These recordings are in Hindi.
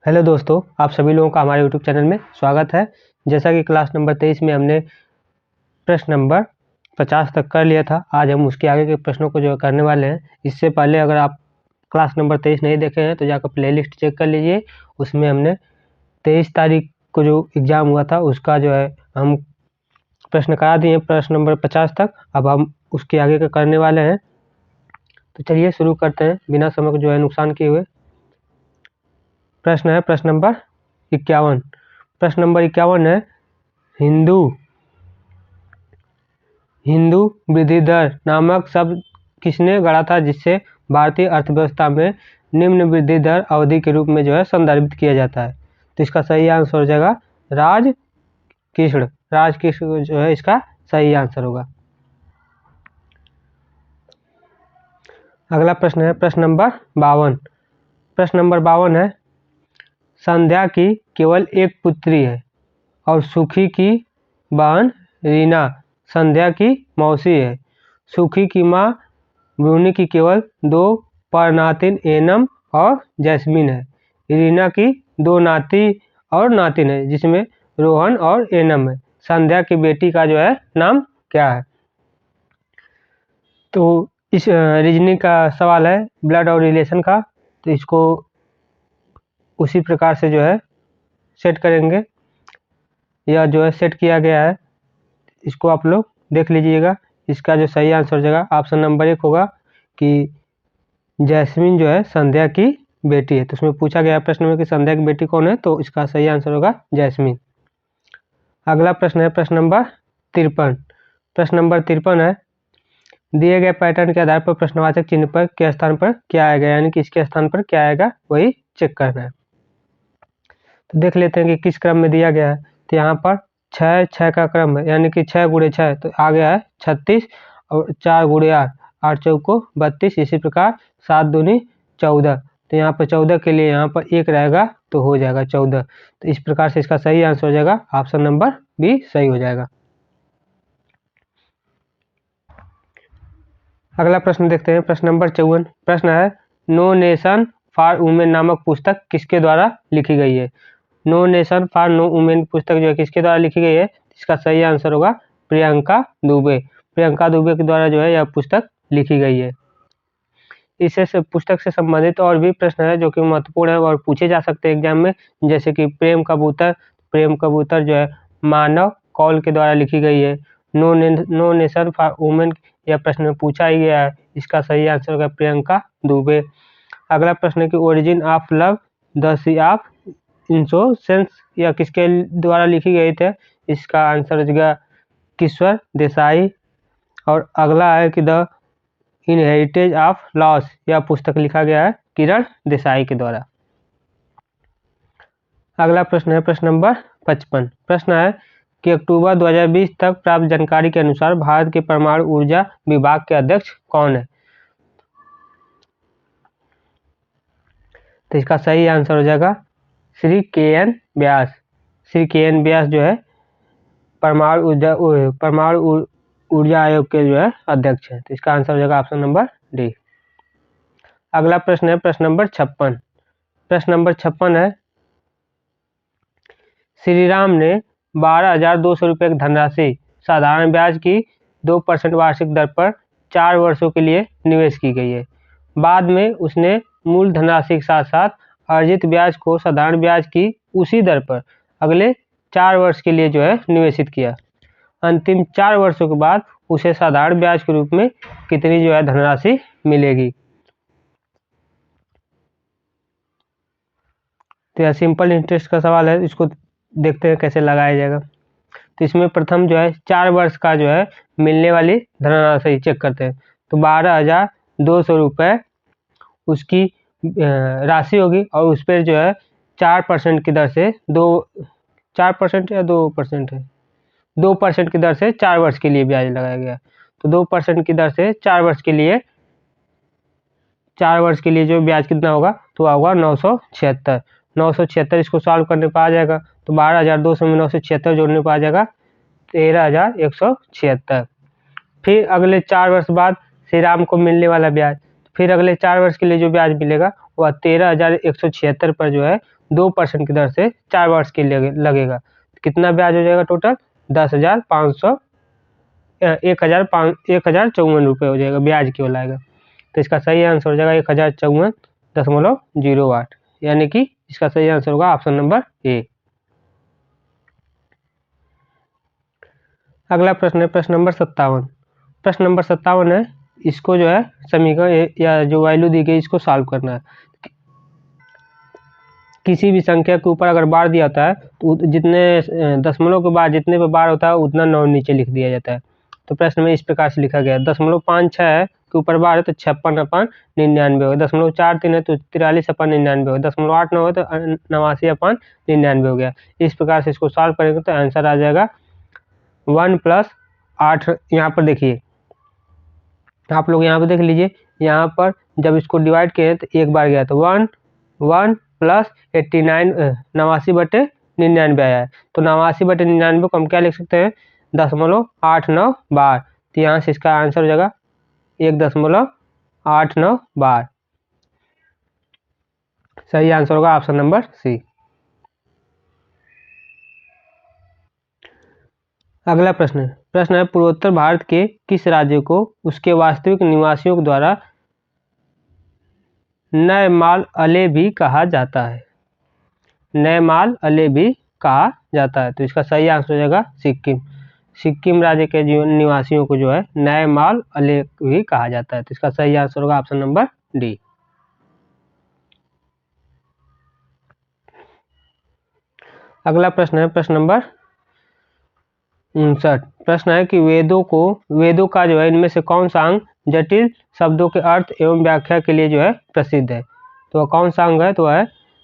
हेलो दोस्तों, आप सभी लोगों का हमारे यूट्यूब चैनल में स्वागत है। जैसा कि क्लास नंबर 23 में हमने प्रश्न नंबर 50 तक कर लिया था, आज हम उसके आगे के प्रश्नों को जो है करने वाले हैं। इससे पहले अगर आप क्लास नंबर 23 नहीं देखे हैं तो जाकर प्लेलिस्ट चेक कर लीजिए। उसमें हमने 23 तारीख को जो एग्ज़ाम हुआ था उसका जो है हम प्रश्न करा दिए प्रश्न नंबर 50 तक। अब हम उसके आगे का करने वाले हैं। तो चलिए शुरू करते हैं बिना समय को जो है नुकसान किए हुए। प्रश्न है प्रश्न नंबर 51। प्रश्न नंबर 51 है, हिंदू वृद्धि दर नामक शब्द किसने गढ़ा था, जिससे भारतीय अर्थव्यवस्था में निम्न वृद्धि दर अवधि के रूप में जो है संदर्भित किया जाता है। तो इसका सही आंसर हो जाएगा राजकृष्ण जो है इसका सही आंसर होगा। अगला प्रश्न है प्रश्न नंबर 52। प्रश्न नंबर 52 है, संध्या की केवल एक पुत्री है और सुखी की बहन रीना संध्या की मौसी है। सुखी की माँ ब्रूनी की केवल 2 परनातिन एनम और जैस्मिन है। रीना की 2 नाती और नातिन है, जिसमें रोहन और एनम है। संध्या की बेटी का जो है नाम क्या है? तो इस रीजनिंग का सवाल है ब्लड और रिलेशन का। तो इसको उसी प्रकार से जो है सेट करेंगे। यह जो है सेट किया गया है, इसको आप लोग देख लीजिएगा। इसका जो सही आंसर हो जाएगा ऑप्शन नंबर 1 होगा कि जैस्मिन जो है संध्या की बेटी है। तो उसमें पूछा गया प्रश्न में कि संध्या की बेटी कौन है, तो इसका सही आंसर होगा जैस्मिन। अगला प्रश्न है प्रश्न नंबर 53। प्रश्न नंबर 53 है, दिए गए पैटर्न के आधार पर प्रश्नवाचक चिन्ह पर के स्थान पर क्या आएगा, यानी कि इसके स्थान पर क्या आएगा वही चेक करना है। तो देख लेते हैं कि किस क्रम में दिया गया है। तो यहाँ पर 6 का क्रम है, यानी कि 6 × 6 तो आ गया है 36 और 4 × 8 8 चौको 32। इसी प्रकार 7 दूनी 14। तो यहाँ पर 14 के लिए यहाँ पर 1 रहेगा तो हो जाएगा 14। तो इस प्रकार से इसका सही आंसर हो जाएगा ऑप्शन नंबर बी सही हो जाएगा। अगला प्रश्न देखते हैं प्रश्न नंबर 54। प्रश्न है, नो नेशन फॉर वुमेन नामक पुस्तक किसके द्वारा लिखी गई है? No nation for no women पुस्तक जो है किसके द्वारा लिखी गई है? इसका सही आंसर होगा प्रियंका दुबे। प्रियंका दुबे के द्वारा जो है यह पुस्तक लिखी गई है। इससे पुस्तक से संबंधित और भी प्रश्न है जो कि महत्वपूर्ण है और पूछे जा सकते हैं एग्जाम में, जैसे कि प्रेम कबूतर जो है मानव कौल के द्वारा लिखी गई है। नो नेशन फॉर वुमेन यह प्रश्न में पूछा ही गया है। इसका सही आंसर होगा प्रियंका दुबे। अगला प्रश्न है कि origin of love the sea of innocence यह किसके द्वारा लिखी गई थे? इसका आंसर हो जाएगा किशोर देसाई। और अगला है कि द इनहेरिटेज ऑफ लॉस यह पुस्तक लिखा गया है किरण देसाई के द्वारा। अगला प्रश्न है प्रश्न नंबर 55। प्रश्न है कि अक्टूबर 2020 तक प्राप्त जानकारी के अनुसार भारत के परमाणु ऊर्जा विभाग के अध्यक्ष कौन है? तो इसका सही आंसर हो जाएगा श्री KN व्यास। श्री KN व्यास जो है परमाणु ऊर्जा आयोग के जो है अध्यक्ष है। तो इसका आंसर हो जाएगा ऑप्शन नंबर डी। अगला प्रश्न है प्रश्न नंबर 56। प्रश्न नंबर 56 है, श्री राम ने 12,200 रुपये की धनराशि साधारण ब्याज की 2% वार्षिक दर पर 4 वर्षों के लिए निवेश की गई है। बाद में उसने मूल धनराशि के साथ साथ अर्जित ब्याज को साधारण ब्याज की उसी दर पर अगले 4 वर्ष के लिए जो है निवेशित किया। अंतिम 4 वर्षों के बाद उसे साधारण ब्याज के रूप में कितनी जो है धनराशि मिलेगी? तो यह सिंपल इंटरेस्ट का सवाल है, इसको देखते हैं कैसे लगाया जाएगा। तो इसमें प्रथम जो है 4 वर्ष का जो है मिलने वाली धनराशि चेक करते हैं। तो 12,200 रुपये उसकी राशि होगी और उस पर जो है 4% की दर से 4% या 2% है 2% की दर से 4 वर्ष के लिए ब्याज लगाया गया। तो 2% की दर से 4 वर्ष के लिए जो ब्याज कितना होगा तो होगा 976 इसको सॉल्व करने पर आ जाएगा। तो 12,200 में 976 जोड़ने पर आ जाएगा 13,176। फिर अगले 4 वर्ष बाद श्री राम को मिलने वाला ब्याज, फिर अगले 4 वर्ष के लिए जो ब्याज मिलेगा वह 13,176 पर जो है 2% की दर से 4 वर्ष के लिए लगेगा। कितना ब्याज हो जाएगा टोटल? 10,54 रुपये हो जाएगा, ब्याज केवल आएगा। तो इसका सही आंसर हो जाएगा 1054.08, यानी कि इसका सही आंसर होगा ऑप्शन नंबर ए। अगला प्रश्न है प्रश्न नंबर 57। प्रश्न नंबर 57 है, इसको जो है समीकरण या जो वैल्यू दी गई इसको सॉल्व करना है। किसी भी संख्या के ऊपर अगर बार दिया होता है तो जितने दशमलव के बाद जितने पे बार होता है उतना 9 नीचे लिख दिया जाता है। तो प्रश्न में इस प्रकार से लिखा गया है, 0.56 के ऊपर बार है तो 56/99 होगा, 0.43 है तो 43/99 होगा, 0.89 है तो 89/99 हो गया। इस प्रकार से इसको सॉल्व करेंगे तो आंसर आ जाएगा 1 + 8। यहाँ पर देखिए, आप लोग यहाँ पर देख लीजिए, यहाँ पर जब इसको डिवाइड किए तो एक बार गया तो 1 + 89/99 आया है। तो 89/99 को हम क्या लिख सकते हैं? 0.89 बार। तो यहाँ से इसका आंसर हो जाएगा 1.89 बार। सही आंसर होगा ऑप्शन नंबर सी। अगला प्रश्न है पूर्वोत्तर भारत के किस राज्य को उसके वास्तविक निवासियों द्वारा नैमाल अले भी कहा जाता है? नैमाल अले भी कहा जाता है। तो इसका सही आंसर हो जाएगा सिक्किम। सिक्किम राज्य के निवासियों को जो है नैमाल अले भी कहा जाता है। तो इसका सही आंसर होगा ऑप्शन नंबर डी। अगला प्रश्न है प्रश्न नंबर 59। प्रश्न है कि वेदों का जो है इनमें से कौन सा अंग जटिल शब्दों के अर्थ एवं व्याख्या के लिए जो है प्रसिद्ध है? तो कौन सा अंग है? तो है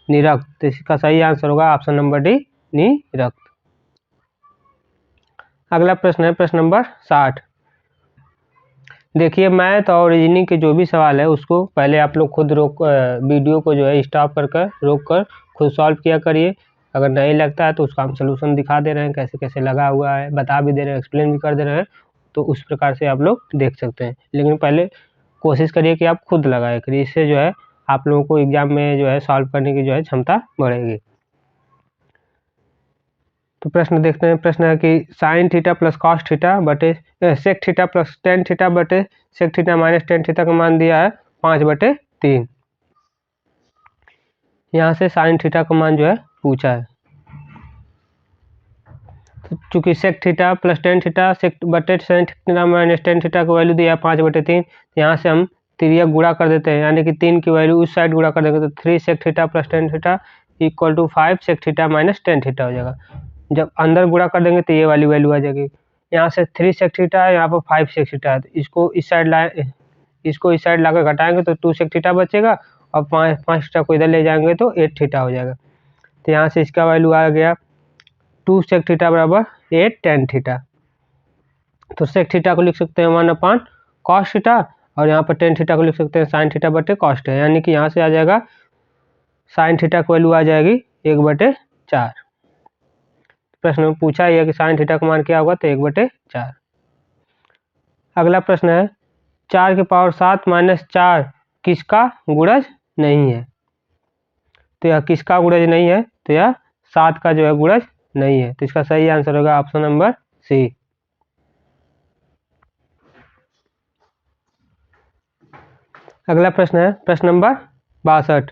निरक्त। तो इसका सही आंसर होगा ऑप्शन नंबर डी, निरक्त। अगला प्रश्न है प्रश्न नंबर 60। देखिए, मैथ और रीजनिंग के जो भी सवाल है उसको पहले आप लोग खुद वीडियो को जो है स्टॉप रोक कर खुद सॉल्व किया करिए। अगर नहीं लगता है तो उसका हम सलूशन दिखा दे रहे हैं, कैसे कैसे लगा हुआ है, बता भी दे रहे हैं, एक्सप्लेन भी कर दे रहे हैं। तो उस प्रकार से आप लोग देख सकते हैं, लेकिन पहले कोशिश करिए कि आप खुद लगाए करिए। इससे जो है आप लोगों को एग्जाम में जो है सॉल्व करने की जो है क्षमता बढ़ेगी। तो प्रश्न देखते हैं। प्रश्न है कि sin थीटा + cos थीटा बटे sec थीटा + tan थीटा बटे sec थीटा - tan थीटा का मान दिया है 5/3। यहाँ से sin थीटा का मान जो है पूछा है। तो चूंकि sec theta + tan theta sec बटे sin थीटा - tan थीटा का वैल्यू दिया है 5/3, यहाँ से हम तिर्यक गुणा कर देते हैं, यानी कि 3 की वैल्यू उस साइड गुणा कर देंगे तो 3 sec theta + tan theta = 5 sec theta - tan theta हो जाएगा। जब अंदर गुणा कर देंगे तो ये वाली वैल्यू आ जाएगी। यहाँ से 3 sec थीटा है, यहाँ पर 5 sec थीटा है, तो इसको इस साइड लाकर घटाएंगे तो 2 sec थीटा बचेगा और 5 थीटा को इधर ले जाएंगे तो 8 थीटा हो जाएगा। तो यहाँ से इसका वैल्यू आ गया 2 sec थीटा = 8 tan थीटा। तो sec थीटा को लिख सकते हैं 1/cos थीटा और यहाँ पर tan थीटा को लिख सकते हैं sin थीटा बटे cos थीटा, यानी कि यहाँ से आ जाएगा sin थीटा की वैल्यू आ जाएगी 1/4। प्रश्न में पूछा यह कि sin थीटा का मान क्या होगा, तो 1/4। अगला प्रश्न है 4 की पावर 7 - 4 किसका गुणज नहीं है? तो यह किसका गुणज नहीं है? तो यह 7 का जो है गुणज नहीं है। तो इसका सही आंसर होगा ऑप्शन नंबर सी। अगला प्रश्न है प्रश्न नंबर 62।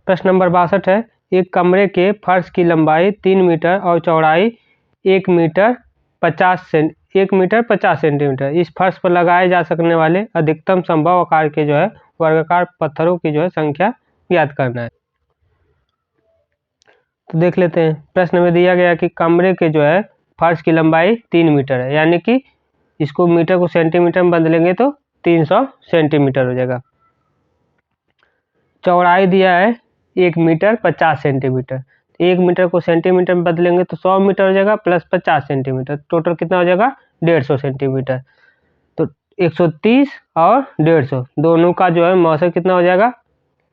प्रश्न नंबर 62 है, एक कमरे के फर्श की लंबाई 3 मीटर और चौड़ाई 1 मीटर 50 सेंटीमीटर। इस फर्श पर लगाए जा सकने वाले अधिकतम संभव आकार के जो है वर्गाकार पत्थरों की जो है संख्या ज्ञात करना है। तो देख लेते हैं। प्रश्न में दिया गया कि कमरे के जो है फर्श की लंबाई 3 मीटर है, यानी कि इसको मीटर को सेंटीमीटर में बदलेंगे तो 300 सेंटीमीटर हो जाएगा। चौड़ाई दिया है 1 मीटर 50 सेंटीमीटर। 1 मीटर को सेंटीमीटर में बदलेंगे तो 100 मीटर हो जाएगा प्लस 50 सेंटीमीटर, टोटल कितना हो जाएगा 150 सेंटीमीटर। तो 130 और 150 दोनों का जो है मौसम कितना हो जाएगा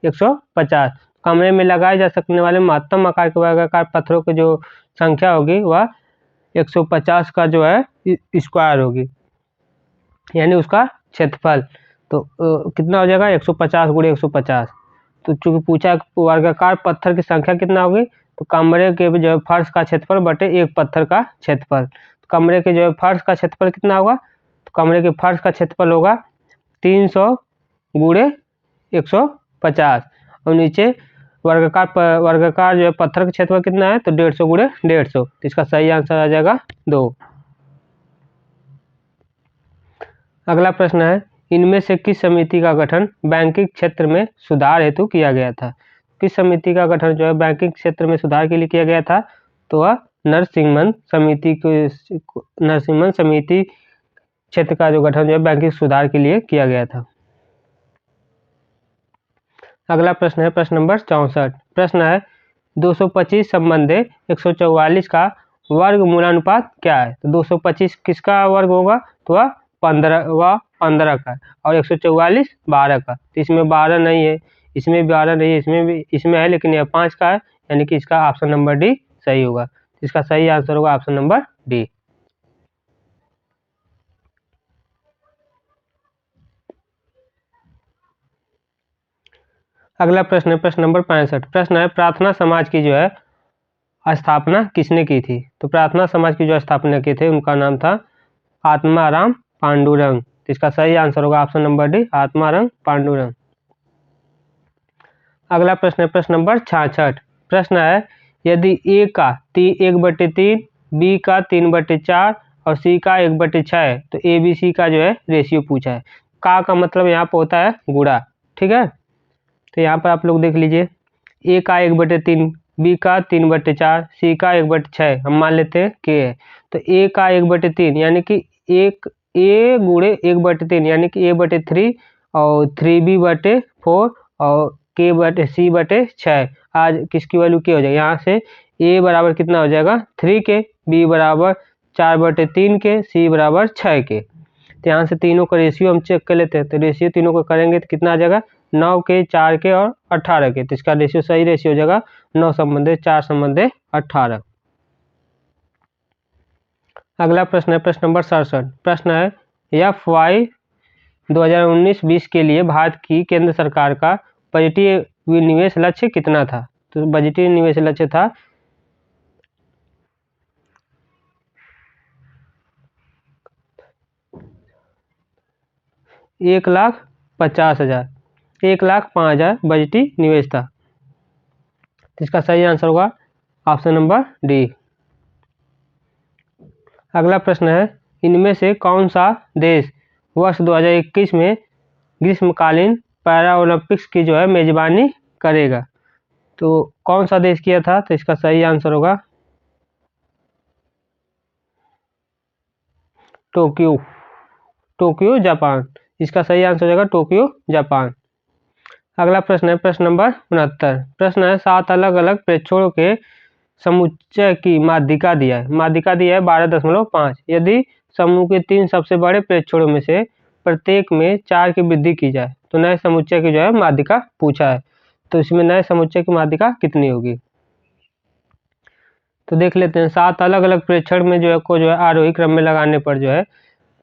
150। कमरे में लगाए जा सकने वाले महत्तम आकार के वर्गाकार पत्थरों की जो संख्या होगी वह 150 का जो है स्क्वायर होगी, यानी उसका क्षेत्रफल। तो कितना हो जाएगा 150 × 150। तो चूंकि पूछा वर्गाकार पत्थर की संख्या कितना होगी, तो कमरे के जो है फर्श का क्षेत्रफल बटे एक पत्थर का क्षेत्रफल। कमरे के जो है फर्श का क्षेत्रफल कितना होगा, तो कमरे के फर्श का क्षेत्रफल होगा 300 गुणे 150 और नीचे वर्गाकार जो है पत्थर का क्षेत्रफल कितना है, तो 150 गुणे 150। तो इसका सही आंसर आ जाएगा 2। अगला प्रश्न है, इनमें से किस समिति का गठन बैंकिंग क्षेत्र में सुधार हेतु किया गया था। किस समिति का गठन जो है बैंकिंग क्षेत्र में सुधार के लिए किया गया था, तो वह नरसिम्हन समिति क्षेत्र का जो गठन जो है बैंकिंग सुधार के लिए किया गया था। अगला प्रश्न है प्रश्न नंबर 64। प्रश्न है 225 संबंधे 144 का वर्गमूलानुपात क्या है। तो 225 किसका वर्ग होगा, तो वह 15 का और 144 12 का। तो इसमें 12 नहीं है, इसमें 12 नहीं है, इसमें है लेकिन यह 5 का है, यानी कि इसका ऑप्शन नंबर डी सही होगा। इसका सही आंसर होगा ऑप्शन नंबर डी। अगला प्रश्न है प्रश्न नंबर 65। प्रश्न है प्रार्थना समाज की जो है स्थापना किसने की थी। तो प्रार्थना समाज की जो स्थापना की थी उनका नाम था आत्माराम पांडुरंग। तो इसका सही आंसर होगा option number D, Atmaram Pandurang. अगला प्रश्न है प्रश्न नंबर 66। प्रश्न है यदि ए का 1/3, बी का 3/4 और सी का 1/6 है, तो ए बी सी का जो है रेशियो पूछा है। का मतलब यहाँ पर होता है गुणा, ठीक है। तो यहाँ पर आप लोग देख लीजिए, ए का 1/3, बी का 3/4, सी का 1/6, हम मान लेते हैं के है। तो ए का 1/3 यानी कि एक ए गुणे 1/3 यानी कि a/3 और 3b/4 और k/c/6। आज किसकी वैल्यू क्या हो जाएगी, यहाँ से a बराबर कितना हो जाएगा 3 के, b बराबर 4/3 के, c बराबर 6 के। तो यहाँ से तीनों का रेशियो हम चेक कर लेते हैं। तो रेशियो तीनों को करेंगे तो कितना आ जाएगा 9 के, 4 के और 18 के। तो इसका रेशियो सही रेशियो हो जाएगा 9 संबंधे 4 संबंधे 18। अगला प्रश्न है प्रश्न नंबर 67। प्रश्न है FY 2019-20 के लिए भारत की केंद्र सरकार का बजटीय निवेश लक्ष्य कितना था। तो बजटीय निवेश लक्ष्य था 1,50,000, 1,05,000 बजटीय निवेश था। इसका सही आंसर होगा ऑप्शन नंबर डी। अगला प्रश्न है इनमें से कौन सा देश वर्ष 2021 में ग्रीष्मकालीन पैरा ओलंपिक्स की जो है मेजबानी करेगा। तो कौन सा देश किया था, तो इसका सही आंसर होगा टोक्यो जापान। इसका सही आंसर हो जाएगा टोक्यो जापान। अगला प्रश्न है प्रश्न नंबर 69। प्रश्न है 7 अलग अलग प्रेक्षणों के समुच्चय की माध्यिका दिया है। माध्यिका दिया है 12.5। यदि समूह के 3 सबसे बड़े प्रेक्षणों में से प्रत्येक में 4 की वृद्धि की जाए तो नए समुच्चय की जो है माध्यिका पूछा है। तो इसमें नए समुच्चय की माध्यिका कितनी होगी, तो देख लेते हैं। 7 अलग अलग प्रेक्षण में जो है आरोही क्रम में लगाने पर जो है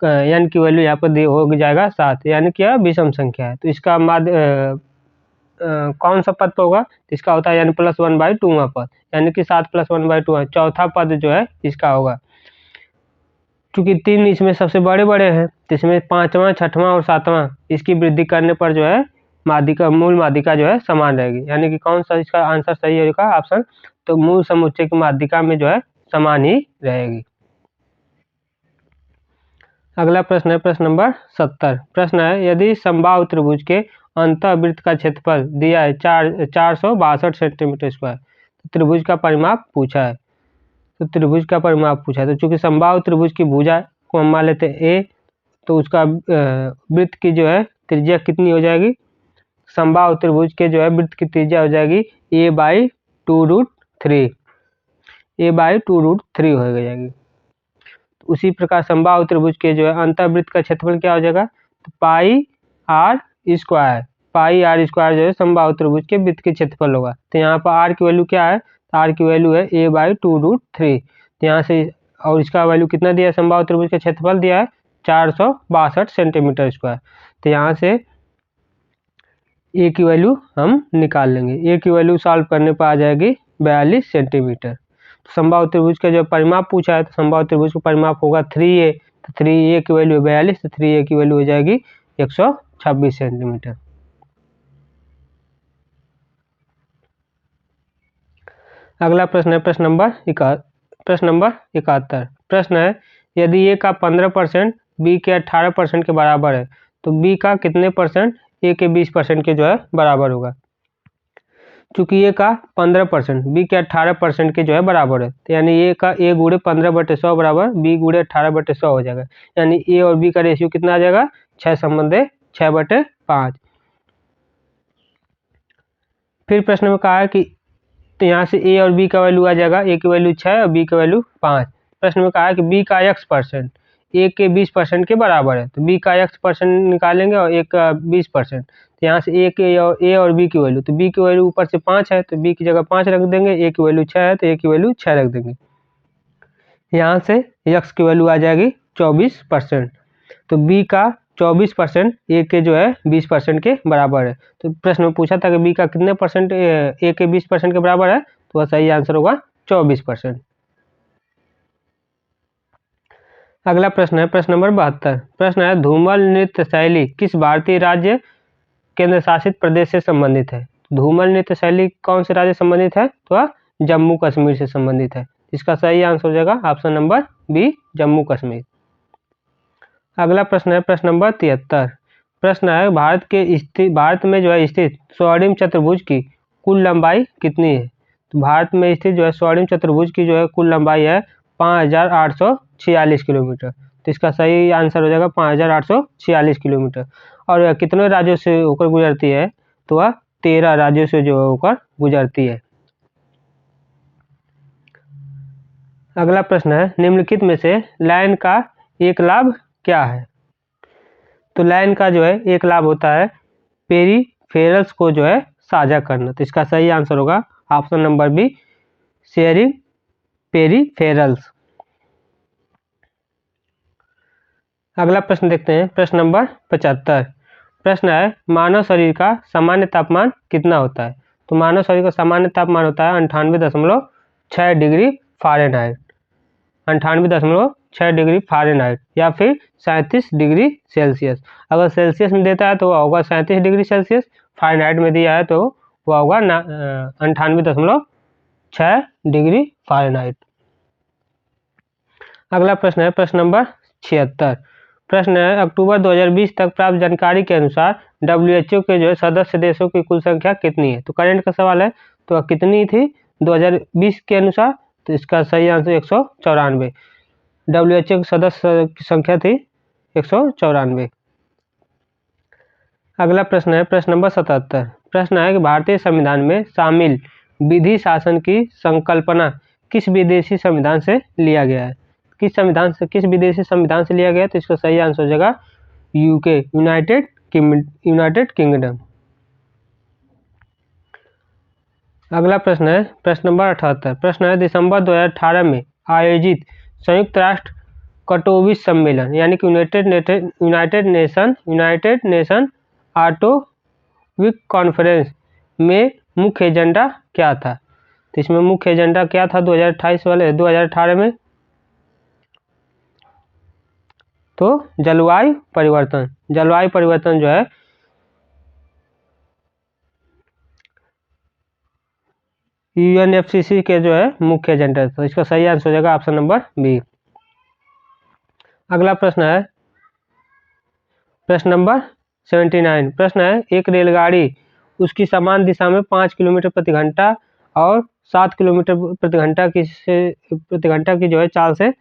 n की वैल्यू यहाँ पर हो जाएगा 7, यानी कि विषम संख्या है। तो इसका कौन सा पद पर होगा, इसका होता है n+1/2 पद, यानी कि 7 + 1/2 चौथा पद जो है इसका होगा। क्योंकि 3 इसमें सबसे बड़े बड़े हैं, तो इसमें 5वां 6वां और 7वां इसकी वृद्धि करने पर जो है मूल माध्यिका जो है समान रहेगी, यानी कि कौन सा इसका आंसर सही होगा ऑप्शन, तो मूल समुच्चय की माध्यिका में जो है समान ही रहेगी। अगला प्रश्न है प्रश्न नंबर 70। प्रश्न है यदि समबाहु त्रिभुज के अंतःवृत्त का क्षेत्रफल दिया है 462 सेंटीमीटर स्क्वायर, तो त्रिभुज का परिमाप पूछा है। तो त्रिभुज का परिमाप पूछा है, तो चूंकि समबाहु त्रिभुज की भुजा को हम मान लेते हैं ए, तो उसका वृत्त की जो है त्रिज्या कितनी हो जाएगी, समबाहु त्रिभुज के जो है वृत्त की त्रिज्या हो जाएगी a/2√3, a/2√3 हो जाएगी। उसी प्रकार समबाहु त्रिभुज के जो है अंतःवृत्त का क्षेत्रफल क्या हो जाएगा, तो πr², πr² जो है समबाहु त्रिभुज के वृत्त के क्षेत्रफल होगा। तो यहाँ पर r की वैल्यू क्या है, तो r की वैल्यू है a/2√3। तो यहाँ से और इसका वैल्यू कितना दिया है, समबाहु त्रिभुज का क्षेत्रफल दिया है 462 सेंटीमीटर स्क्वायर। तो यहाँ से ए की वैल्यू हम निकाल लेंगे। ए की वैल्यू सॉल्व करने पर आ जाएगी 42 सेंटीमीटर। तो समबाहु त्रिभुज का जो परिमाप पूछा है, तो समबाहु त्रिभुज का परिमाप होगा 3a, तो 3a की वैल्यू 42, तो 3a की वैल्यू हो जाएगी 126 सेंटीमीटर। अगला प्रश्न है प्रश्न नंबर 71। प्रश्न है यदि ए का 15% बी के 18% के बराबर है तो बी का कितने परसेंट ए के 20% के जो है बराबर होगा। चूंकि ए का 15% बी के 18% के जो है बराबर है, तो यानी ए का ए गुणे 15/100 बराबर बी गुणे 18/100 हो जाएगा। यानी ए और बी का रेशियो कितना आ जाएगा, 6 संबंधे 6/5। फिर प्रश्न में कहा है कि तो यहाँ से ए और बी का वैल्यू आ जाएगा, ए की वैल्यू 6 और बी की वैल्यू 5। प्रश्न में कहा है कि बी का x% ए के 20% के बराबर है, तो बी का x% निकालेंगे और ए का 20%। तो यहाँ से ए और बी की वैल्यू, तो बी की वैल्यू ऊपर से 5 है तो बी की जगह 5 रख देंगे, ए की वैल्यू 6 है तो ए की वैल्यू 6 रख देंगे। यहाँ से x की वैल्यू आ जाएगी 24%, तो बी का 24% ए के जो है 20% के बराबर है। तो प्रश्न में पूछा था कि बी का कितने परसेंट ए के 20% के बराबर है, तो वह सही आंसर होगा 24%। अगला प्रश्न है प्रश्न नंबर 72। प्रश्न है धूमर नृत्य शैली किस भारतीय राज्य केंद्र शासित प्रदेश से संबंधित है। धूमर नृत्य शैली कौन से राज्य से संबंधित है, तो वह जम्मू कश्मीर से संबंधित है। इसका सही आंसर हो जाएगा option number B, Jammu Kashmir. अगला प्रश्न है प्रश्न नंबर 73। प्रश्न है भारत में जो है स्थित स्वर्णिम चतुर्भुज की कुल लंबाई कितनी है। तो भारत में स्थित जो है स्वर्णिम चतुर्भुज की जो है कुल लंबाई है 5846 किलोमीटर। तो इसका सही आंसर हो जाएगा 5846 किलोमीटर। और यह कितने राज्यों से होकर गुजरती है, तो वह 13 राज्यों से जो होकर गुजरती है। अगला प्रश्न है निम्नलिखित में से लाइन का एक लाभ क्या है। तो लाइन का जो है एक लाभ होता है पेरीफेरल्स को जो है साझा करना। तो इसका सही आंसर होगा option number B, sharing peripherals. अगला प्रश्न देखते हैं प्रश्न नंबर 75। प्रश्न है मानव शरीर का सामान्य तापमान कितना होता है। तो मानव शरीर का सामान्य तापमान होता है 98.6 डिग्री फ़ारेनहाइट, 98.6 डिग्री फ़ारेनहाइट या फिर 37 डिग्री सेल्सियस। अगर सेल्सियस में देता है तो वह होगा 37 डिग्री सेल्सियस, फ़ारेनहाइट में दिया है तो वह होगा 98.6 डिग्री फ़ारेनहाइट। अगला प्रश्न है प्रश्न नंबर 76। प्रश्न है अक्टूबर 2020 तक प्राप्त जानकारी के अनुसार WHO के जो है सदस्य देशों की कुल संख्या कितनी है। तो करंट का सवाल है, तो कितनी थी 2020 के अनुसार, तो इसका सही आंसर 194। WHO के सदस्य की संख्या थी 194। अगला प्रश्न है प्रश्न नंबर 77। प्रश्न है कि भारतीय संविधान में शामिल विधि शासन की संकल्पना किस विदेशी संविधान से लिया गया है। किस विदेशी संविधान से लिया गया है, तो इसका सही आंसर हो जाएगा यूके, यूनाइटेड किंगडम। अगला प्रश्न है प्रश्न नंबर 78। प्रश्न है दिसंबर 2018 में आयोजित संयुक्त राष्ट्र कटोविस सम्मेलन यानी कि यूनाइटेड नेशन ऑटोविक कॉन्फ्रेंस में मुख्य एजेंडा क्या था। तो इसमें मुख्य एजेंडा क्या था 2018 में, तो जलवायु परिवर्तन जो है UNFCCC के जो है मुख्य एजेंडा, तो इसका सही आंसर हो जाएगा ऑप्शन नंबर बी। अगला प्रश्न है प्रश्न नंबर 79। प्रश्न है एक रेलगाड़ी उसकी समान दिशा में 5 किलोमीटर प्रति घंटा और 7 किलोमीटर प्रति घंटा की जो है चाल से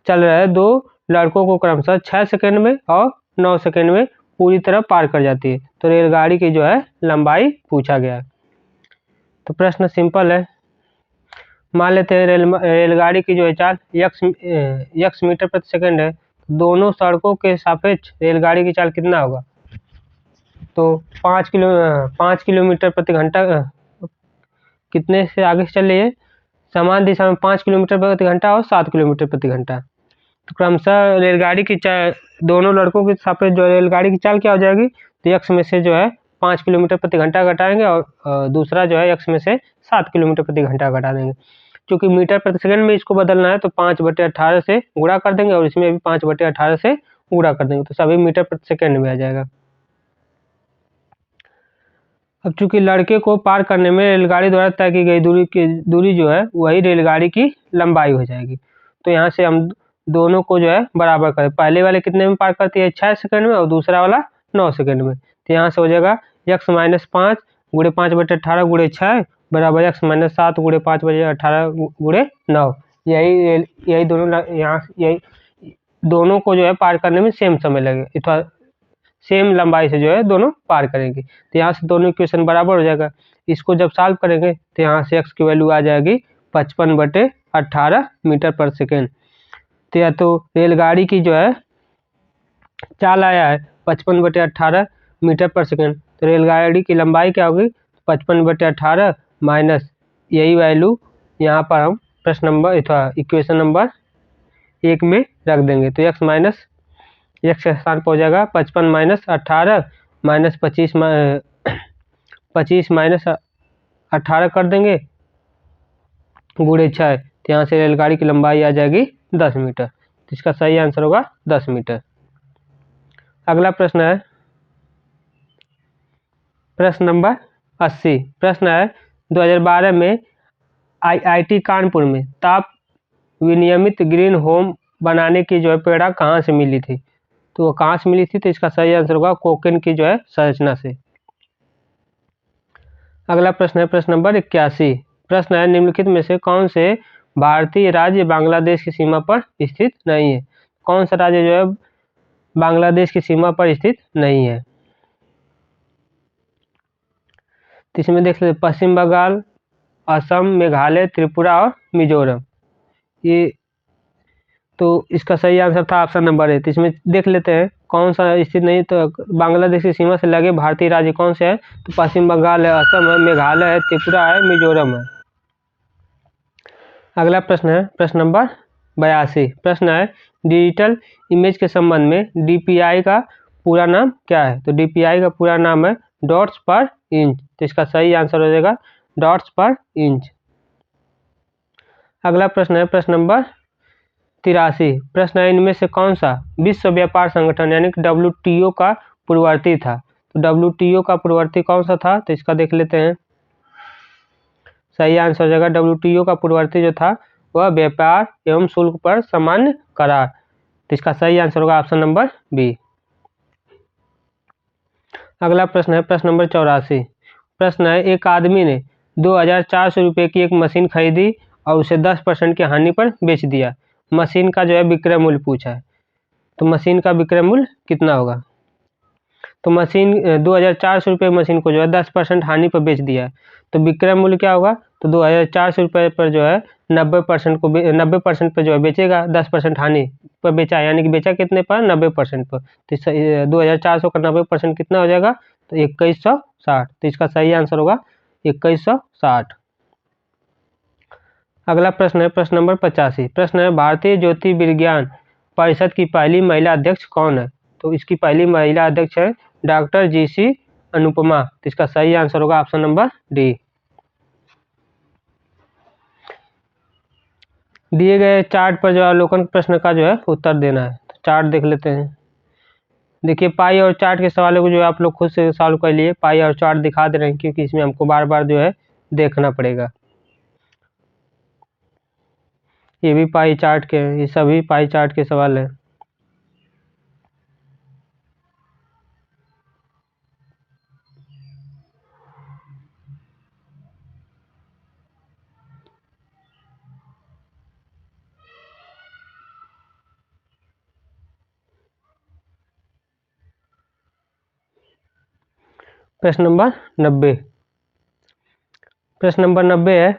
चल रहा है। दो लड़कों को क्रमशः 6 सेकंड में और 9 सेकंड में पूरी तरह पार कर जाती है। तो रेलगाड़ी की जो है लंबाई पूछा गया है। तो प्रश्न सिंपल है, मान लेते हैं रेलगाड़ी की जो है चाल x मीटर प्रति सेकंड है, दोनों सड़कों के सापेक्ष रेलगाड़ी की चाल कितना होगा। तो 5 किलोमीटर प्रति घंटा कितने से आगे चल रही है, समान दिशा में 5 किलोमीटर प्रति घंटा और 7 किलोमीटर प्रति घंटा। तो क्रमशः रेलगाड़ी की चाल दोनों लड़कों के सापेक्ष जो रेलगाड़ी की चाल क्या हो जाएगी, तो x में से जो है 5 किलोमीटर प्रति घंटा घटाएंगे और दूसरा जो है x में से 7 किलोमीटर प्रति घंटा घटा देंगे। क्योंकि मीटर प्रति सेकंड में इसको बदलना है तो 5/18 से गुणा कर देंगे और इसमें भी 5/18 से गुणा कर देंगे, तो सभी मीटर प्रति सेकंड में आ जाएगा। अब चूंकि लड़के को पार करने में रेलगाड़ी द्वारा तय की गई दूरी जो है वही रेलगाड़ी की लंबाई हो जाएगी। तो यहाँ से हम दोनों को जो है बराबर करें, पहले वाले कितने में पार करती है 6 सेकंड में और दूसरा वाला 9 सेकंड में। तो यहाँ से हो जाएगा x - 5 गुणे 5/18 गुणे 6 बराबर x - 7 गुणे 5/18 गुणे 9। यही दोनों यहाँ यही दोनों को जो है पार करने में सेम समय लगेगा, अथवा सेम लंबाई से जो है दोनों पार करेंगे। तो यहाँ से दोनों इक्वेशन बराबर हो जाएगा। इसको जब सॉल्व करेंगे तो यहाँ से x की वैल्यू आ जाएगी 55/18 मीटर पर सेकेंड। तो या तो रेलगाड़ी की जो है चाल आया है 55/18 मीटर पर सेकेंड, तो रेलगाड़ी की लंबाई क्या होगी 55/18 माइनस यही वैल्यू यहाँ पर हम प्रश्न नंबर अथवा इक्वेशन नंबर 1 में रख देंगे। तो x के स्थान पर हो जाएगा 55 - 18 माइनस 25 माइनस 18 कर देंगे गुणे 6। तो यहाँ से रेलगाड़ी की लंबाई आ जाएगी 10 मीटर। तो इसका सही आंसर होगा 10 मीटर। अगला प्रश्न है प्रश्न नंबर 80। प्रश्न है 2012 में IIT कानपुर में ताप विनियमित ग्रीन होम बनाने की जो है प्रेरणा कहाँ से मिली थी? तो वो कहाँ से मिली थी? तो इसका सही आंसर होगा कोकेन की जो है संरचना से। अगला प्रश्न है प्रश्न नंबर 81। प्रश्न है निम्नलिखित में से कौन से भारतीय राज्य बांग्लादेश की सीमा पर स्थित नहीं है? कौन सा राज्य जो है बांग्लादेश की सीमा पर स्थित नहीं है? तो इसमें देख लेते पश्चिम बंगाल, असम, मेघालय, त्रिपुरा और मिजोरम। ये तो इसका सही आंसर था ऑप्शन नंबर है। तो इसमें देख लेते हैं कौन सा स्थित नहीं, तो बांग्लादेश की सीमा से लगे भारतीय राज्य कौन से है? तो पश्चिम बंगाल है, असम है, मेघालय है, त्रिपुरा है, मिजोरम है। अगला प्रश्न है प्रश्न नंबर 82। प्रश्न है डिजिटल इमेज के संबंध में DPI का पूरा नाम क्या है? तो DPI का पूरा नाम है डॉट्स पर इंच। तो इसका सही आंसर हो जाएगा डॉट्स पर इंच। अगला प्रश्न है प्रश्न नंबर 83। प्रश्न है इनमें से कौन सा विश्व व्यापार संगठन यानी कि WTO का पूर्ववर्ती था? तो WTO का पूर्ववर्ती कौन सा था? तो इसका देख लेते हैं। सही आंसर हो जाएगा WTO का पूर्ववर्ती जो था वह व्यापार एवं शुल्क पर सामान्य करार। तो इसका सही आंसर होगा ऑप्शन नंबर बी। अगला प्रश्न है प्रश्न नंबर 84। प्रश्न है एक आदमी ने 2400 रुपये की एक मशीन खरीदी और उसे 10% की हानि पर बेच दिया। मशीन का जो है विक्रय मूल्य पूछा है, तो मशीन का विक्रय मूल्य कितना होगा? तो मशीन 2400 रुपये मशीन को जो है 10% हानि पर बेच दिया है, तो विक्रय मूल्य क्या होगा? तो 2400 रुपये पर जो है 90% पर जो है बेचेगा, 10% हानि पर बेचा, यानी कि बेचा कितने पर? 90% पर। तो 2400 का 90% कितना हो जाएगा? तो 2160। तो इसका सही आंसर होगा 2160। अगला प्रश्न है प्रश्न नंबर 85। प्रश्न है भारतीय ज्योतिर्विज्ञान परिषद की पहली महिला अध्यक्ष कौन है? तो इसकी पहली महिला अध्यक्ष है डॉक्टर GC अनुपमा। तो इसका सही आंसर होगा ऑप्शन नंबर डी। दिए गए चार्ट पर जो अवलोकन प्रश्न का जो है उत्तर देना है। तो चार्ट देख लेते हैं। देखिए पाई और चार्ट के सवालों को जो है आप लोग खुद से सॉल्व कर लिए। पाई और चार्ट दिखा दे रहे हैं क्योंकि इसमें हमको बार बार जो है देखना पड़ेगा। ये भी पाई चार्ट के, ये सभी पाई चार्ट के सवाल हैं। प्रश्न नंबर 90। प्रश्न नंबर 90 है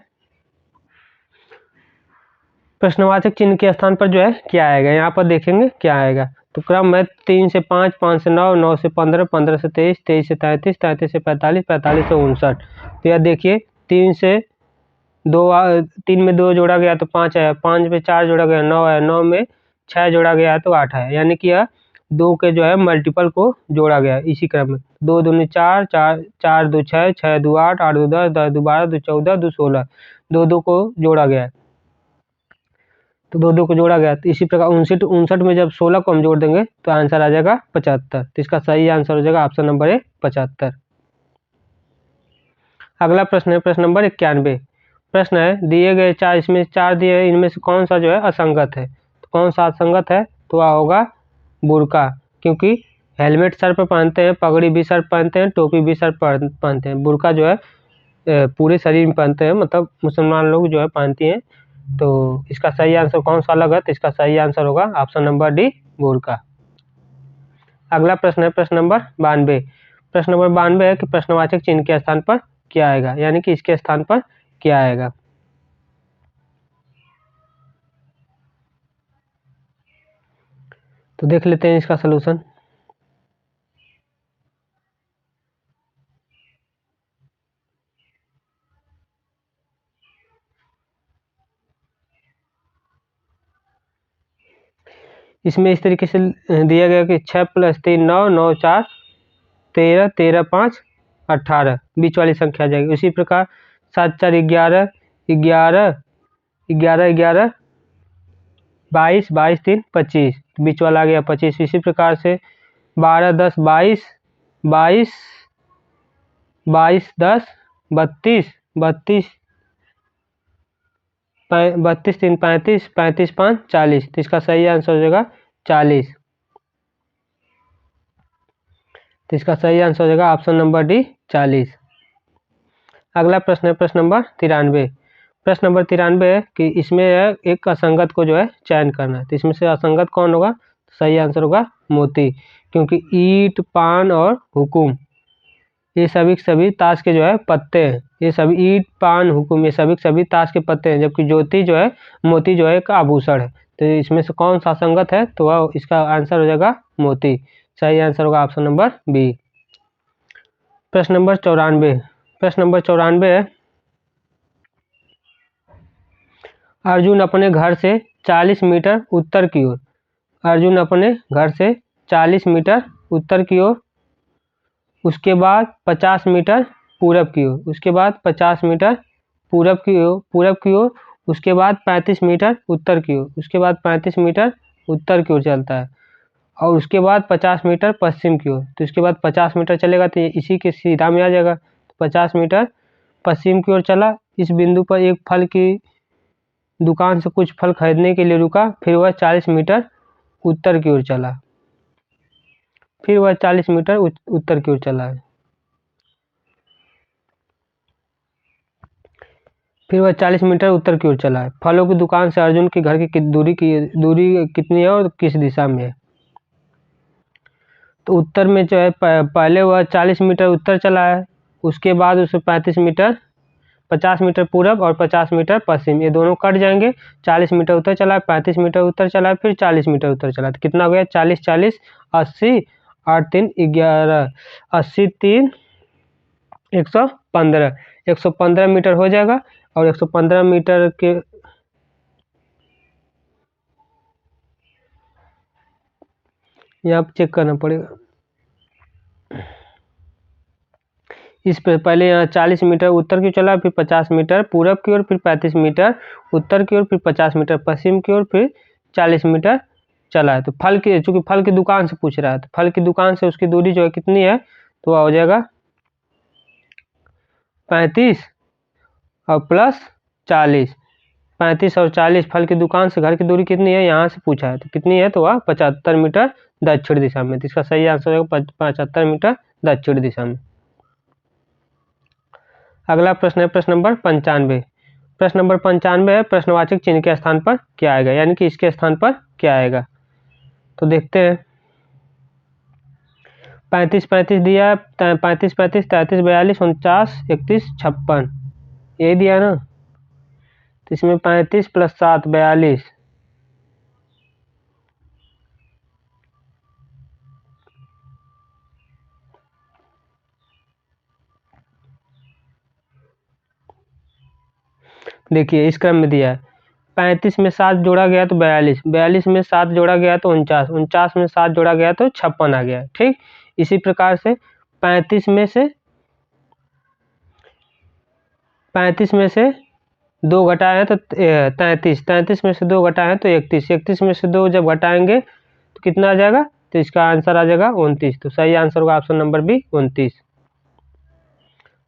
प्रश्नवाचक चिन्ह के स्थान पर जो है क्या आएगा? यहाँ पर देखेंगे क्या आएगा। तो क्रम है 3 से 5, 5 से 9, 9 से 15, 15 से 23, 23 से 33, 33 से 45, 45 से 59। तो यह देखिए 3 से 2 3 में 2 जोड़ा गया तो 5 आया, 5 में 4 जोड़ा गया 9 आया, 9 में 6 जोड़ा गया तो 8 आया, यानी कि यह 2 के जो है मल्टीपल को जोड़ा गया इसी क्रम में। 2 दूनी 4, 4 4 2 6, 6 2 8, 8 2 10, 10 2 12, 2 14, 2 16, 2 2 को जोड़ा गया है, तो 2 2 को जोड़ा गया। तो इसी प्रकार 59 में जब 16 को हम जोड़ देंगे तो आंसर आ जाएगा 75। तो इसका सही आंसर हो जाएगा ऑप्शन नंबर ए 75। अगला प्रश्न है प्रश्न नंबर 91। प्रश्न है दिए गए 4, इसमें 4 दिए हैं, इनमें से कौन सा जो है असंगत है? तो कौन सा असंगत है? तो वह होगा बुर्का, क्योंकि हेलमेट सर पर पहनते हैं, पगड़ी भी सर पहनते हैं, टोपी भी सर पहनते हैं। बुर्का जो है पूरे शरीर में पहनते हैं, मतलब मुसलमान लोग जो है पहनती हैं। तो इसका सही आंसर कौन सा अलग है? तो इसका सही आंसर होगा ऑप्शन नंबर डी बुर्का। अगला प्रश्न है प्रश्न नंबर 92। प्रश्न नंबर 92 है कि प्रश्नवाचक चिन्ह के स्थान पर क्या आएगा, यानी कि इसके स्थान पर क्या आएगा। तो देख लेते हैं इसका सलूशन। इसमें इस तरीके से दिया गया कि 6 + 3 9, 9 4 13, 13 5 18 बीच वाली संख्या आ जाएगी। उसी प्रकार 7 4 11, 11 11 11 22, 22 3 25, बीच वाला आ गया 25। इसी प्रकार से 12 10 22, 22 22 10 32, 32 32 3 35, 35 5 40। तो इसका सही आंसर हो जाएगा 40। तो इसका सही आंसर हो जाएगा ऑप्शन नंबर डी 40। अगला प्रश्न है प्रश्न नंबर 93। प्रश्न नंबर 93 है कि इसमें एक असंगत को जो है चयन करना है। तो इसमें से असंगत कौन होगा? सही आंसर होगा मोती, क्योंकि ईंट पान और हुकुम ये सभी के सभी ताश के जो है पत्ते हैं। ये सभी ईंट पान हुकुम ये सभी के सभी ताश के पत्ते हैं, जबकि ज्योति जो है मोती जो है एक आभूषण है। तो इसमें से कौन सा असंगत है? तो वह इसका आंसर हो जाएगा मोती। सही आंसर होगा ऑप्शन नंबर बी। प्रश्न नंबर 94। प्रश्न नंबर 94 है अर्जुन अपने घर से 40 मीटर उत्तर की ओर, अर्जुन अपने घर से 40 मीटर उत्तर की ओर, उसके बाद 50 मीटर पूरब की ओर, उसके बाद 50 मीटर पूरब की ओर, उसके बाद 35 मीटर उत्तर की ओर, उसके बाद 35 मीटर उत्तर की ओर चलता है, और उसके बाद 50 मीटर पश्चिम की ओर। तो इसके बाद 50 मीटर चलेगा तो ये इसी के सीधा में आ जाएगा। 50 मीटर पश्चिम की ओर चला, इस बिंदु पर एक फल की दुकान से कुछ फल खरीदने के लिए रुका, फिर वह 40 मीटर उत्तर की ओर चला, फिर वह 40 मीटर उत्तर की ओर चला है, फिर वह 40 मीटर उत्तर की ओर चला है। फलों की दुकान से अर्जुन के घर की दूरी कितनी है और किस दिशा में है? तो उत्तर में जो है पहले वह 40 मीटर उत्तर चला है, उसके बाद उसे 35 मीटर 50 मीटर पूरब और 50 मीटर पश्चिम, ये दोनों कट जाएंगे। 40 मीटर उत्तर चला है, 35 मीटर उत्तर चला है, फिर 40 मीटर उत्तर चला है। तो कितना हो गया? 40 40 80, 8 3 11, 80 3 115, 115 मीटर हो जाएगा। और 115 मीटर के यहाँ चेक करना पड़ेगा। इस पे पहले यहाँ 40 मीटर उत्तर की ओर चला, फिर 50 मीटर पूरब की ओर, फिर 35 मीटर उत्तर की ओर, फिर 50 मीटर पश्चिम की ओर, फिर 40 मीटर चला है। तो फल की, चूंकि फल की दुकान से पूछ रहा है, तो फल की दुकान से उसकी दूरी जो है कितनी है? तो वह हो जाएगा 35 और प्लस 40। 35 और 40 फल की दुकान से घर की दूरी कितनी है यहाँ से पूछा है, तो कितनी है? तो वह 75 मीटर दक्षिण दिशा में। तो इसका सही आंसर होगा 75 मीटर दक्षिण दिशा में। अगला प्रश्न है प्रश्न नंबर 95। प्रश्न नंबर 95 है प्रश्नवाचक चिन्ह के स्थान पर क्या आएगा, यानी कि इसके स्थान पर क्या आएगा। तो देखते हैं। 35 35 दिया है, 35 35 33 42 49 31 56, यही दिया ना। तो इसमें 35 + 7 42, देखिए इस क्रम में दिया है। 35 में 7 जोड़ा गया तो 42, 42 में 7 जोड़ा गया तो 49, 49 में 7 जोड़ा गया तो 56 आ गया। ठीक इसी प्रकार से 35 में से 2 घटाए हैं तो 33 में से 2 घटाए हैं तो 31 में से 2 जब घटाएंगे तो कितना आ जाएगा, तो इसका आंसर आ जाएगा 29। तो सही आंसर होगा ऑप्शन नंबर बी 29।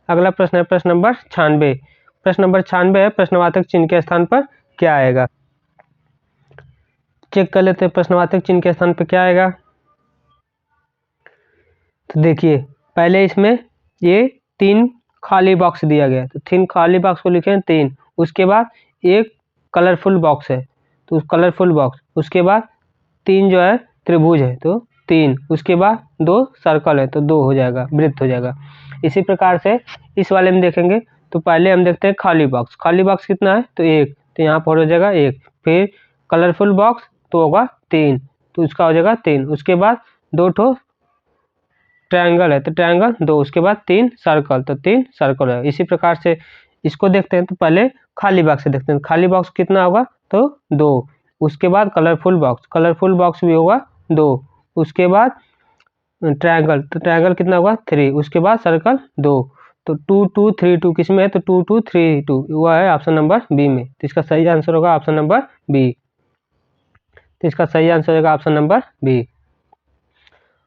अगला प्रश्न है प्रश्न नंबर 96। प्रश्न नंबर 96 है प्रश्नवाचक चिन्ह के स्थान पर क्या आएगा। चेक कर लेते हैं प्रश्नवाचक चिन्ह के स्थान पर क्या आएगा। तो देखिए पहले इसमें ये 3 खाली बॉक्स दिया गया है, तो 3 खाली बॉक्स को लिखे हैं 3। उसके बाद एक कलरफुल बॉक्स है, तो उस कलरफुल बॉक्स, उसके बाद 3 जो है त्रिभुज है तो 3, उसके बाद 2 सर्कल है तो 2 हो जाएगा, वृत्त हो जाएगा। इसी प्रकार से इस वाले में देखेंगे तो पहले हम देखते हैं खाली बॉक्स। खाली बॉक्स कितना है तो 1, तो यहाँ पर हो जाएगा 1। फिर कलरफुल बॉक्स तो होगा 3, तो उसका हो जाएगा 3। उसके बाद 2 ठो ट्रायंगल है तो ट्रायंगल 2, उसके बाद 3 सर्कल तो 3 सर्कल है। इसी प्रकार से इसको देखते हैं तो पहले खाली बॉक्स से देखते हैं। खाली बॉक्स कितना होगा तो 2, उसके बाद कलरफुल बॉक्स भी होगा 2, उसके बाद ट्रायंगल, तो ट्रायंगल कितना होगा 3, उसके बाद सर्कल 2। तो 2 2 3 2 किस में है तो 2 2 3 2 हुआ है ऑप्शन नंबर बी में। तो इसका सही आंसर होगा ऑप्शन नंबर बी। तो इसका सही आंसर होगा ऑप्शन नंबर बी।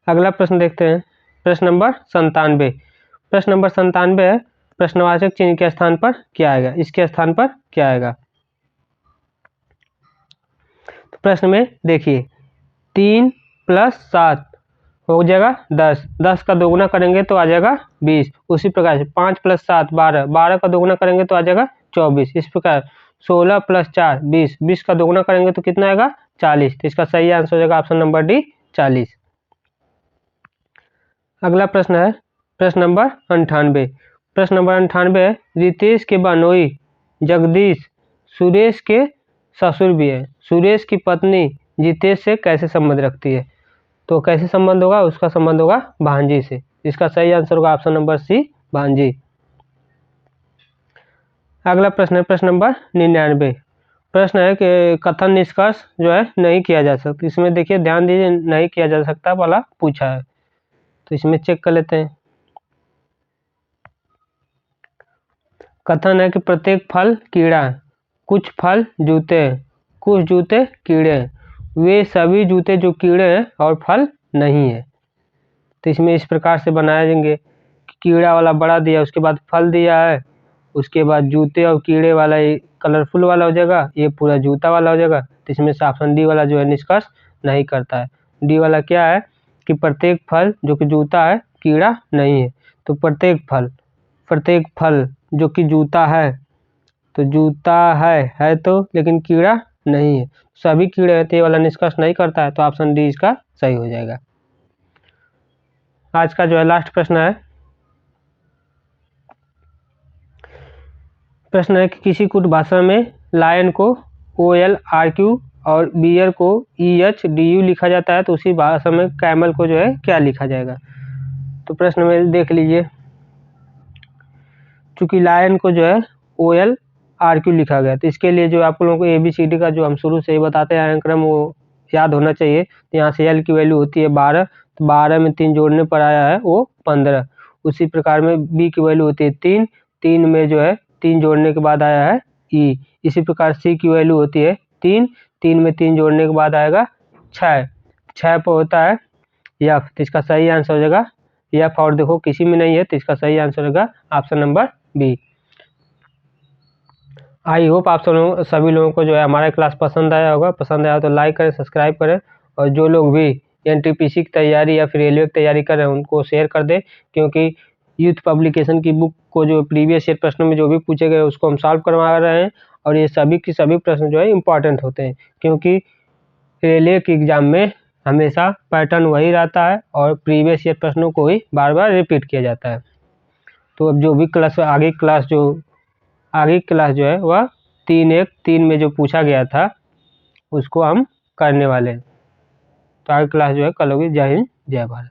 अगला प्रश्न देखते हैं प्रश्न नंबर 97। प्रश्न नंबर 97 है प्रश्नवाचक चिन्ह के स्थान पर क्या आएगा। इसके स्थान पर क्या आएगा। तो प्रश्न में देखिए 3 + 7 हो जाएगा 10, 10 का दोगुना करेंगे तो आ जाएगा 20। उसी प्रकार से 5 + 7 12, 12 का दोगुना करेंगे तो आ जाएगा 24। इस प्रकार 16 + 4 20, 20 का दोगुना करेंगे तो कितना आएगा 40। तो इसका सही आंसर हो जाएगा ऑप्शन नंबर डी 40। अगला प्रश्न है प्रश्न नंबर 98। प्रश्न नंबर 98 है रितेश के बहनोई जगदीश सुरेश के ससुर भी है। सुरेश की पत्नी जितेश से कैसे संबंध रखती है। तो कैसे संबंध होगा, उसका संबंध होगा भांजी से। इसका सही आंसर होगा ऑप्शन नंबर सी भांजी। अगला प्रश्न है प्रश्न नंबर 99। प्रश्न है कि कथन निष्कर्ष जो है नहीं किया जा सकता। इसमें देखिए ध्यान दीजिए नहीं किया जा सकता वाला पूछा है, तो इसमें चेक कर लेते हैं। कथन है कि प्रत्येक फल कीड़ा है, कुछ फल जूते हैं, कुछ जूते कीड़े हैं, वे सभी जूते जो कीड़े हैं और फल नहीं है। तो इसमें इस प्रकार से बनाए जाएंगे कि कीड़ा वाला बड़ा दिया, उसके बाद फल दिया है, उसके बाद जूते और कीड़े वाला ये कलरफुल वाला हो जाएगा, ये पूरा जूता वाला हो जाएगा। तो इसमें से ऑप्शन डी वाला जो है निष्कर्ष नहीं करता है। डी वाला क्या है कि प्रत्येक फल जो कि जूता है कीड़ा नहीं है। तो प्रत्येक फल जो कि जूता है, तो जूता है तो लेकिन कीड़ा नहीं है, सभी कीड़े हैं तो ये वाला निष्कर्ष नहीं करता है। तो ऑप्शन डी इसका सही हो जाएगा। आज का जो है लास्ट प्रश्न है, प्रश्न है कि किसी कुछ भाषा में लायन को OLRQ और बियर को EHDU लिखा जाता है, तो उसी भाषा में कैमल को जो है क्या लिखा जाएगा। तो प्रश्न में देख लीजिए, चूंकि लायन को जो है OLRQ लिखा गया, तो इसके लिए जो आप लोगों को ABCD का जो हम शुरू से ही बताते हैं क्रम वो याद होना चाहिए। तो यहाँ से L की वैल्यू होती है 12, तो 12 में 3 जोड़ने पर आया है वो 15। उसी प्रकार में B की वैल्यू होती है 3, 3 में जो है 3 जोड़ने के बाद आया है E। इसी प्रकार C की वैल्यू होती है 3, 3 में 3 जोड़ने के बाद आएगा 6, 6 पर होता है F। तो इसका सही आंसर हो जाएगा F, और देखो किसी में नहीं है तो इसका सही आंसर होगा option number B. I hope आप सभी लोगों को जो है हमारा क्लास पसंद आया होगा। पसंद आया तो लाइक करें, सब्सक्राइब करें, और जो लोग भी NTPC की तैयारी या फिर रेलवे की तैयारी कर रहे हैं उनको शेयर कर दें, क्योंकि यूथ पब्लिकेशन की बुक को जो प्रीवियस ईयर प्रश्नों में जो भी पूछे गए उसको हम सॉल्व करवा रहे हैं। और ये सभी के सभी प्रश्न जो है इम्पॉर्टेंट होते हैं, क्योंकि रेलवे के एग्ज़ाम में हमेशा पैटर्न वही रहता है और प्रीवियस ईयर प्रश्नों को ही बार बार रिपीट किया जाता है। तो अब जो भी क्लास आगे क्लास जो है वह 3-1-3 में जो पूछा गया था उसको हम करने वाले हैं। तो आगे क्लास जो है कल होगी। जय हिंद, जय भारत।